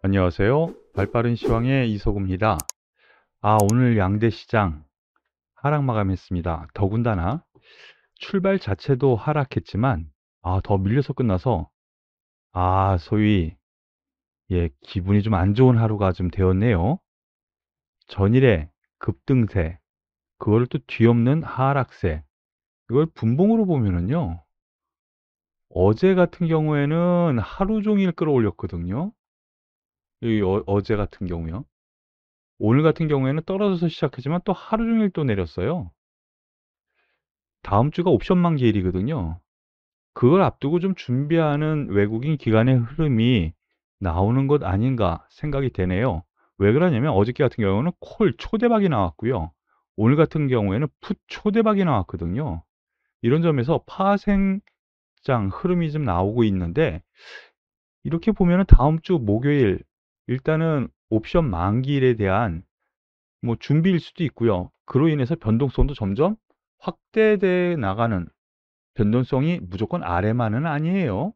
안녕하세요. 발빠른 시황의 이석우입니다. 오늘 양대 시장 하락 마감했습니다. 더군다나 출발 자체도 하락했지만 더 밀려서 끝나서 소위 기분이 좀 안 좋은 하루가 좀 되었네요. 전일의 급등세, 그거를 또 뒤엎는 하락세. 이걸 분봉으로 보면은요. 어제 같은 경우에는 하루 종일 끌어올렸거든요. 어제 같은 경우요. 오늘 같은 경우에는 떨어져서 시작했지만 또 하루 종일 또 내렸어요. 다음 주가 옵션 만기일이거든요. 그걸 앞두고 좀 준비하는 외국인 기관의 흐름이 나오는 것 아닌가 생각이 되네요. 왜 그러냐면 어저께 같은 경우는 콜 초대박이 나왔고요. 오늘 같은 경우에는 풋 초대박이 나왔거든요. 이런 점에서 파생장 흐름이 좀 나오고 있는데, 이렇게 보면은 다음 주 목요일 일단은 옵션 만기일에 대한 준비일 수도 있고요. 그로 인해서 변동성도 점점 확대돼 나가는, 변동성이 무조건 아래만은 아니에요.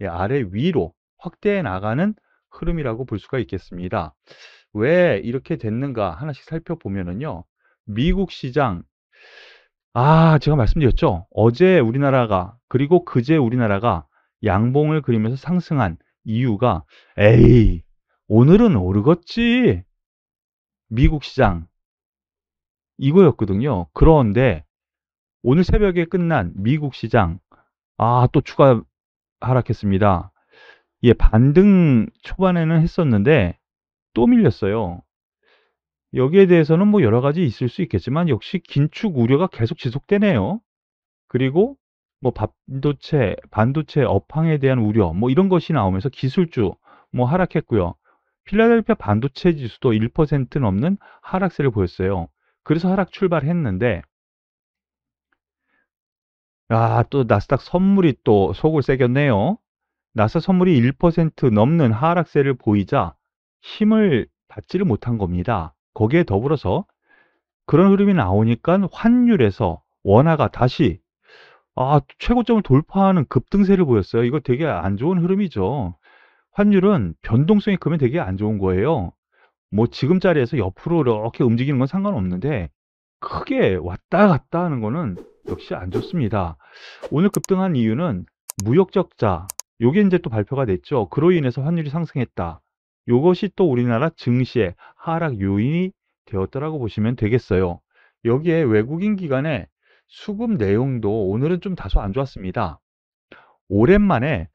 아래 위로 확대해 나가는 흐름이라고 볼 수가 있겠습니다. 왜 이렇게 됐는가 하나씩 살펴보면은요. 미국 시장, 제가 말씀드렸죠. 어제 우리나라가, 그리고 그제 우리나라가 양봉을 그리면서 상승한 이유가, 에이, 오늘은 오르겠지. 미국 시장 이거였거든요. 그런데 오늘 새벽에 끝난 미국 시장, 또 추가 하락했습니다. 반등 초반에는 했었는데 또 밀렸어요. 여기에 대해서는 여러 가지 있을 수 있겠지만 역시 긴축 우려가 계속 지속되네요. 그리고 반도체 업황에 대한 우려 이런 것이 나오면서 기술주 하락했고요. 필라델피아 반도체 지수도 1% 넘는 하락세를 보였어요. 그래서 하락 출발했는데, 또 나스닥 선물이 또 속을 새겼네요. 나스닥 선물이 1% 넘는 하락세를 보이자 힘을 받지를 못한 겁니다. 거기에 더불어서 그런 흐름이 나오니까 환율에서 원화가 다시 최고점을 돌파하는 급등세를 보였어요. 이거 되게 안 좋은 흐름이죠. 환율은 변동성이 크면 되게 안 좋은 거예요. 지금 자리에서 옆으로 이렇게 움직이는 건 상관없는데 크게 왔다 갔다 하는 거는 역시 안 좋습니다. 오늘 급등한 이유는 무역 적자, 요게 이제 또 발표가 됐죠. 그로 인해서 환율이 상승했다. 요것이 또 우리나라 증시의 하락 요인이 되었다라고 보시면 되겠어요. 여기에 외국인 기관의 수급 내용도 오늘은 좀 다소 안 좋았습니다. 오랜만에,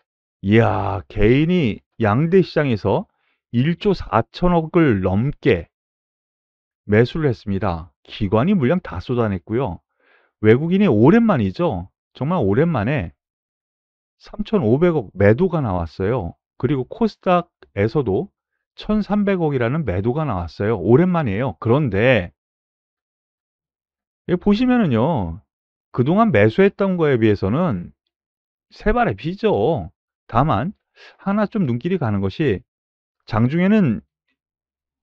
개인이 양대 시장에서 1조 4천억을 넘게 매수를 했습니다. 기관이 물량 다 쏟아냈고요. 외국인이 오랜만이죠. 정말 오랜만에 3,500억 매도가 나왔어요. 그리고 코스닥에서도 1,300억이라는 매도가 나왔어요. 오랜만이에요. 그런데 여기 보시면은요. 그동안 매수했던 거에 비해서는 세 발의 비죠. 다만 하나 좀 눈길이 가는 것이, 장중에는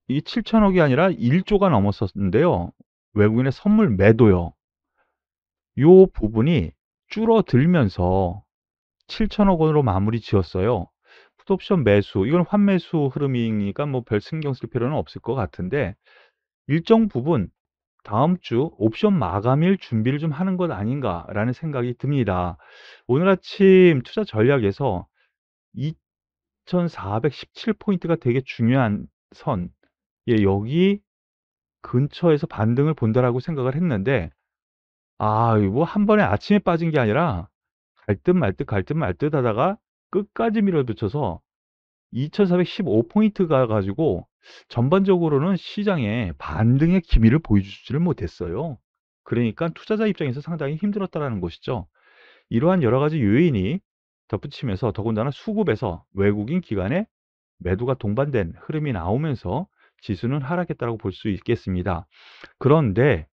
이 7천억이 아니라 1조가 넘었었는데요. 외국인의 선물 매도요. 요 부분이 줄어들면서 7천억 원으로 마무리 지었어요. 풋옵션 매수, 이건 환매수 흐름이니까 별 신경 쓸 필요는 없을 것 같은데, 일정 부분 다음 주 옵션 마감일 준비를 좀 하는 것 아닌가라는 생각이 듭니다. 오늘 아침 투자 전략에서 2417포인트가 되게 중요한 선, 여기 근처에서 반등을 본다라고 생각을 했는데, 한 번에 아침에 빠진 게 아니라 갈 듯 말 듯 갈 듯 말 듯 하다가 끝까지 밀어붙여서 2415포인트 가 가지고 전반적으로는 시장에 반등의 기미를 보여주지를 못했어요. 그러니까 투자자 입장에서 상당히 힘들었다라는 것이죠. 이러한 여러 가지 요인이 덧붙이면서, 더군다나 수급에서 외국인 기관의 매도가 동반된 흐름이 나오면서 지수는 하락했다고 볼 수 있겠습니다. 그런데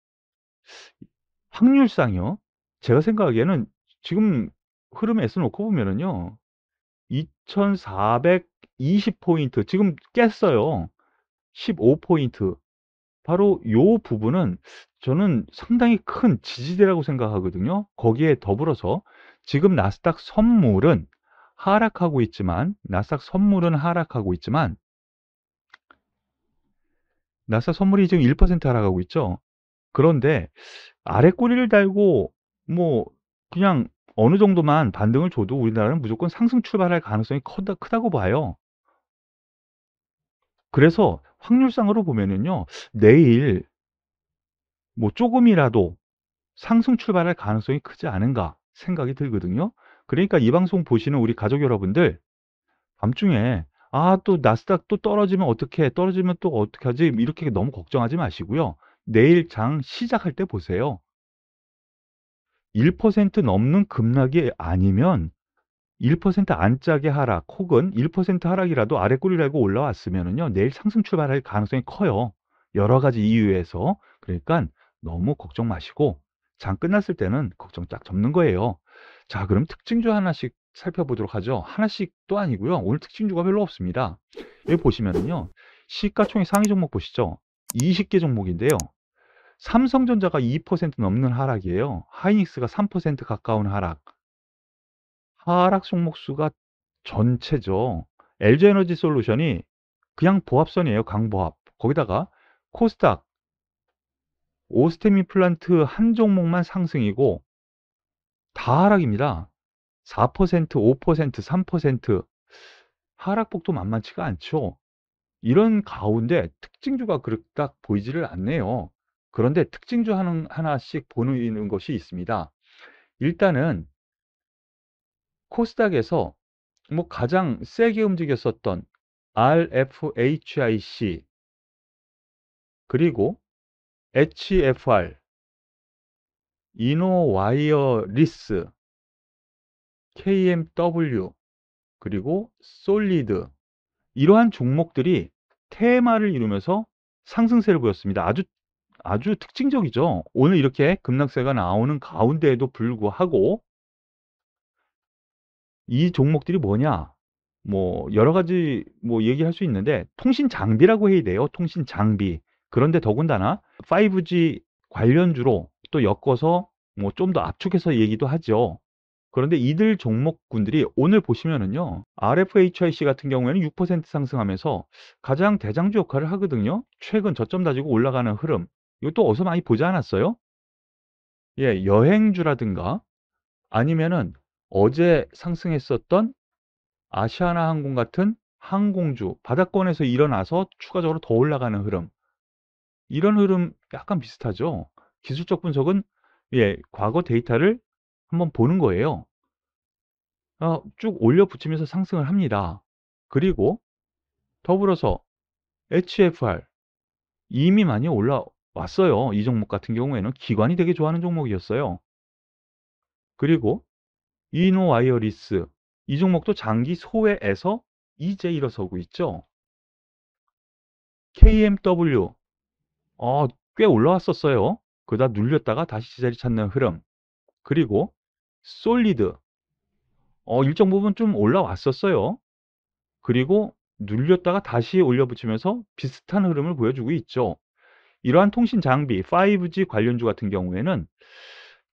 확률상요, 제가 생각하기에는 지금 흐름에서 놓고 보면은요, 2420포인트 지금 깼어요. 15포인트. 바로 요 부분은 저는 상당히 큰 지지대라고 생각하거든요. 거기에 더불어서 지금 나스닥 선물은 하락하고 있지만 나스닥 선물이 지금 1% 하락하고 있죠. 그런데 아래 꼬리를 달고 뭐 그냥 어느 정도만 반등을 줘도 우리나라는 무조건 상승 출발할 가능성이 크다고 봐요. 그래서 확률상으로 보면은요. 내일 뭐 쪼금이라도 상승 출발할 가능성이 크지 않은가 생각이 들거든요. 그러니까 이 방송 보시는 우리 가족 여러분들 밤중에 '아 또 나스닥 또 떨어지면 어떡해. 떨어지면 또 어떡하지?' 이렇게 너무 걱정하지 마시고요. 내일 장 시작할 때 보세요. 1% 넘는 급락이 아니면 1% 안짝의 하락 혹은 1% 하락이라도 아래 꼬리를 달고 올라왔으면은요. 내일 상승 출발할 가능성이 커요. 여러 가지 이유에서. 그러니깐 너무 걱정 마시고 장 끝났을 때는 걱정 딱 접는 거예요. 자 그럼 특징주 하나씩 살펴보도록 하죠. 하나씩도 아니고요. 오늘 특징주가 별로 없습니다. 여기 보시면은요. 시가총액 상위 종목 보시죠. 20개 종목인데요. 삼성전자가 2% 넘는 하락이에요. 하이닉스가 3% 가까운 하락. 하락 종목 수가 전체죠. LG에너지솔루션이 그냥 보합선이에요. 강보합. 거기다가 코스닥, 오스테미 플란트 한 종목만 상승이고 다 하락입니다. 4%, 5%, 3% 하락폭도 만만치가 않죠. 이런 가운데 특징주가 그닥 보이지를 않네요. 그런데 특징주 하나씩 보이는 것이 있습니다. 일단은 코스닥에서 뭐 가장 세게 움직였었던 RFHIC 그리고 HFR, 이노와이어리스, KMW 그리고 솔리드 이러한 종목들이 테마를 이루면서 상승세를 보였습니다. 아주 특징적이죠. 오늘 이렇게 급락세가 나오는 가운데에도 불구하고 이 종목들이 뭐냐? 뭐 여러 가지 뭐 얘기할 수 있는데 통신 장비라고 해야 돼요. 통신 장비. 그런데 더군다나 5G 관련주로 또 엮어서 뭐 좀 더 압축해서 얘기도 하죠. 그런데 이들 종목군들이 오늘 보시면은요. RFHIC 같은 경우에는 6% 상승하면서 가장 대장주 역할을 하거든요. 최근 저점 다지고 올라가는 흐름. 이것도 어디서 많이 보지 않았어요? 예, 여행주라든가 아니면은 어제 상승했었던 아시아나항공 같은 항공주, 바닥권에서 일어나서 추가적으로 더 올라가는 흐름. 이런 흐름 약간 비슷하죠. 기술적 분석은 예, 과거 데이터를 한번 보는 거예요. 쭉 올려붙이면서 상승을 합니다. 그리고 더불어서 HFR 이미 많이 올라왔어요. 이 종목 같은 경우에는 기관이 되게 좋아하는 종목이었어요. 그리고 이노와이어리스 이 종목도 장기 소외에서 이제 일어서고 있죠. KMW 꽤 올라왔었어요. 그러다 눌렸다가 다시 제자리 찾는 흐름. 그리고 솔리드 일정 부분 좀 올라왔었어요. 그리고 눌렸다가 다시 올려붙이면서 비슷한 흐름을 보여주고 있죠. 이러한 통신 장비 5G 관련주 같은 경우에는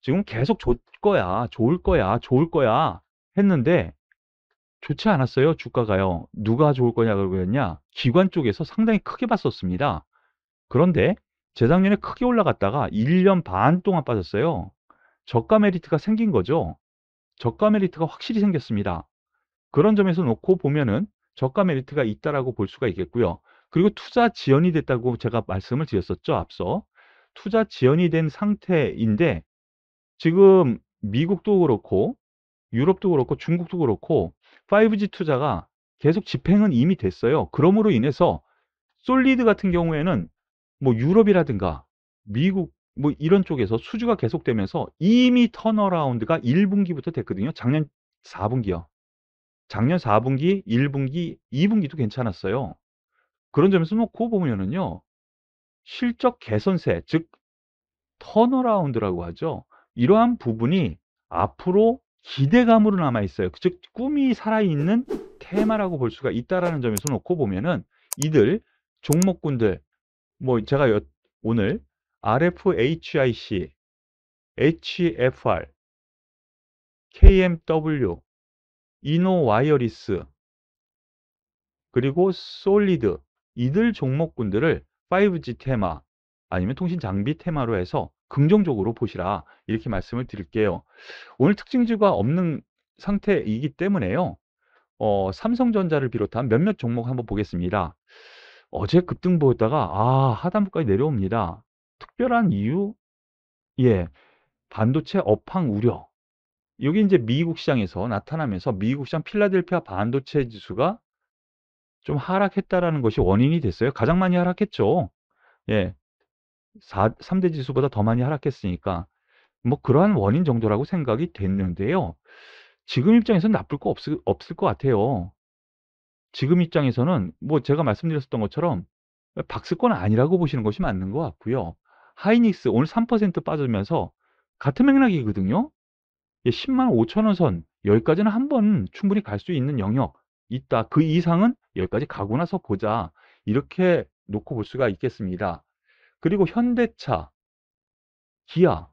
지금 계속 좋을 거야, 좋을 거야, 좋을 거야 했는데 좋지 않았어요. 주가가요. 누가 좋을 거냐 그러냐? 기관 쪽에서 상당히 크게 봤었습니다. 그런데 재작년에 크게 올라갔다가 1년 반 동안 빠졌어요. 저가 메리트가 생긴 거죠. 저가 메리트가 확실히 생겼습니다. 그런 점에서 놓고 보면은 저가 메리트가 있다라고 볼 수가 있겠고요. 그리고 투자 지연이 됐다고 제가 말씀을 드렸었죠, 앞서. 투자 지연이 된 상태인데 지금 미국도 그렇고 유럽도 그렇고 중국도 그렇고 5G 투자가 계속 집행은 이미 됐어요. 그러므로 인해서 솔리드 같은 경우에는 뭐 유럽이라든가 미국 뭐 이런 쪽에서 수주가 계속되면서 이미 턴어라운드가 1분기부터 됐거든요. 작년 4분기요. 작년 4분기, 1분기, 2분기도 괜찮았어요. 그런 점에서 놓고 보면은요. 실적 개선세, 즉 턴어라운드라고 하죠. 이러한 부분이 앞으로 기대감으로 남아 있어요. 즉 꿈이 살아있는 테마라고 볼 수가 있다라는 점에서 놓고 보면은 이들 종목군들 뭐 제가 오늘 RFHIC, HFR, KMW, 이노와이어리스 그리고 솔리드 이들 종목군들을 5G 테마 아니면 통신 장비 테마로 해서 긍정적으로 보시라 이렇게 말씀을 드릴게요. 오늘 특징주가 없는 상태이기 때문에요. 삼성전자를 비롯한 몇몇 종목 한번 보겠습니다. 어제 급등 보였다가 하단부까지 내려옵니다. 특별한 이유? 예, 반도체 업황 우려. 여기 이제 미국 시장에서 나타나면서 미국 시장 필라델피아 반도체 지수가 좀 하락했다라는 것이 원인이 됐어요. 가장 많이 하락했죠. 예, 3대 지수보다 더 많이 하락했으니까 뭐 그러한 원인 정도라고 생각이 됐는데요. 지금 입장에서는 나쁠 거 없을 것 같아요. 지금 입장에서는 뭐 제가 말씀드렸었던 것처럼 박스권 아니라고 보시는 것이 맞는 것 같고요. 하이닉스 오늘 3% 빠지면서 같은 맥락이거든요. 10만 5천 원 선 여기까지는 한번 충분히 갈 수 있는 영역 있다. 그 이상은 여기까지 가고 나서 보자. 이렇게 놓고 볼 수가 있겠습니다. 그리고 현대차, 기아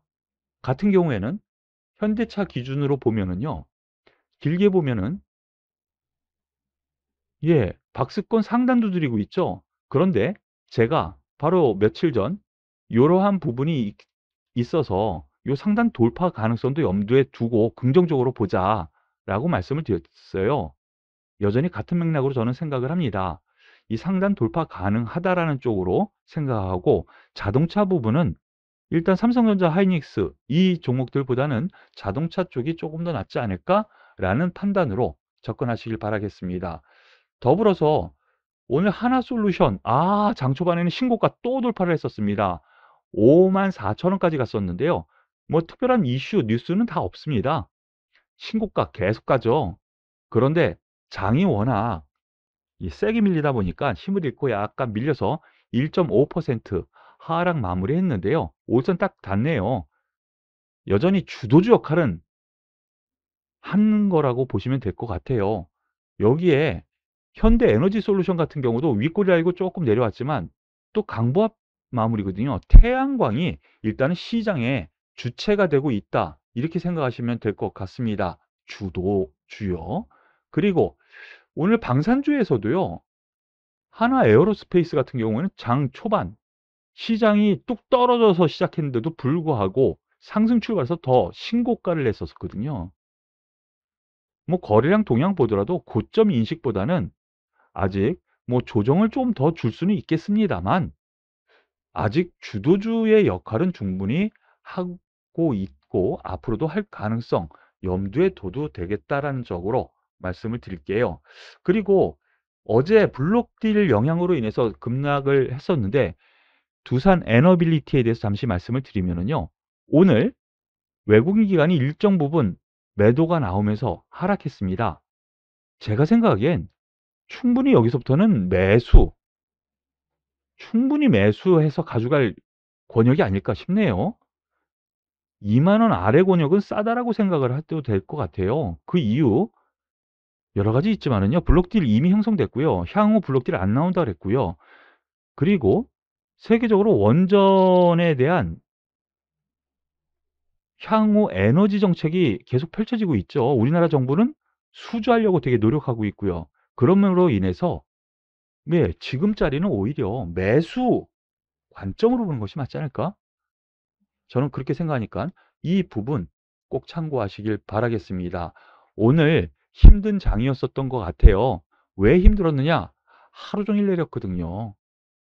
같은 경우에는 현대차 기준으로 보면은요. 길게 보면은 박스권 상단 두드리고 있죠. 그런데 제가 바로 며칠 전 이러한 부분이 있어서 요 상단 돌파 가능성도 염두에 두고 긍정적으로 보자라고 말씀을 드렸어요. 여전히 같은 맥락으로 저는 생각을 합니다. 이 상단 돌파 가능하다라는 쪽으로 생각하고 자동차 부분은 일단 삼성전자, 하이닉스 이 종목들보다는 자동차 쪽이 조금 더 낫지 않을까라는 판단으로 접근하시길 바라겠습니다. 더불어서 오늘 하나솔루션 장 초반에는 신고가 또 돌파를 했었습니다. 54,000원까지 갔었는데요. 뭐 특별한 이슈 뉴스는 다 없습니다. 신고가 계속 가죠. 그런데 장이 워낙 세게 밀리다 보니까 힘을 잃고 약간 밀려서 1.5% 하락 마무리했는데요. 5선 딱 닿네요. 여전히 주도주 역할은 하는 거라고 보시면 될 것 같아요. 여기에 현대에너지솔루션 같은 경우도 윗꼬리 알고 조금 내려왔지만 또 강보합 마무리거든요. 태양광이 일단은 시장의 주체가 되고 있다. 이렇게 생각하시면 될 것 같습니다. 주요. 그리고 오늘 방산주에서도요. 하나 에어로스페이스 같은 경우는 장 초반 시장이 뚝 떨어져서 시작했는데도 불구하고 상승 출발해서 더 신고가를 냈었거든요. 뭐 거래량 동향 보더라도 고점 인식보다는 아직 뭐 조정을 좀 더 줄 수는 있겠습니다만 아직 주도주의 역할은 충분히 하고 있고 앞으로도 할 가능성 염두에 둬도 되겠다라는 쪽으로 말씀을 드릴게요. 그리고 어제 블록딜 영향으로 인해서 급락을 했었는데 두산 에너빌리티에 대해서 잠시 말씀을 드리면은요. 오늘 외국인 기관이 일정 부분 매도가 나오면서 하락했습니다. 제가 생각하기엔 충분히 여기서부터는 충분히 매수해서 가져갈 권역이 아닐까 싶네요. 2만 원 아래 권역은 싸다라고 생각을 해도 될 것 같아요. 그 이유 여러 가지 있지만은요. 블록딜 이미 형성됐고요. 향후 블록딜 안 나온다 그랬고요. 그리고 세계적으로 원전에 대한 향후 에너지 정책이 계속 펼쳐지고 있죠. 우리나라 정부는 수주하려고 되게 노력하고 있고요. 그럼으로 인해서 지금 자리는 오히려 매수 관점으로 보는 것이 맞지 않을까? 저는 그렇게 생각하니까 이 부분 꼭 참고하시길 바라겠습니다. 오늘 힘든 장이었었던 것 같아요. 왜 힘들었느냐? 하루 종일 내렸거든요.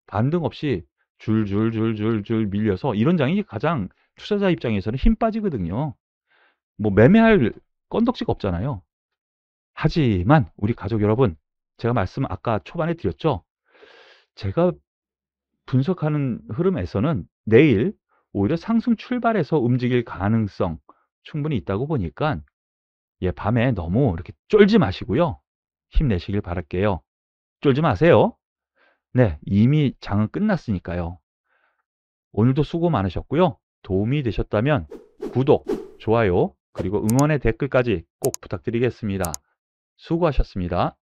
반등 없이 줄줄줄줄줄 밀려서 이런 장이 가장 투자자 입장에서는 힘 빠지거든요. 뭐 매매할 건덕지가 없잖아요. 하지만 우리 가족 여러분, 제가 말씀 아까 초반에 드렸죠. 제가 분석하는 흐름에서는 내일 오히려 상승 출발해서 움직일 가능성 충분히 있다고 보니까 밤에 너무 이렇게 쫄지 마시고요. 힘내시길 바랄게요. 쫄지 마세요. 네, 이미 장은 끝났으니까요. 오늘도 수고 많으셨고요. 도움이 되셨다면 구독, 좋아요, 그리고 응원의 댓글까지 꼭 부탁드리겠습니다. 수고하셨습니다.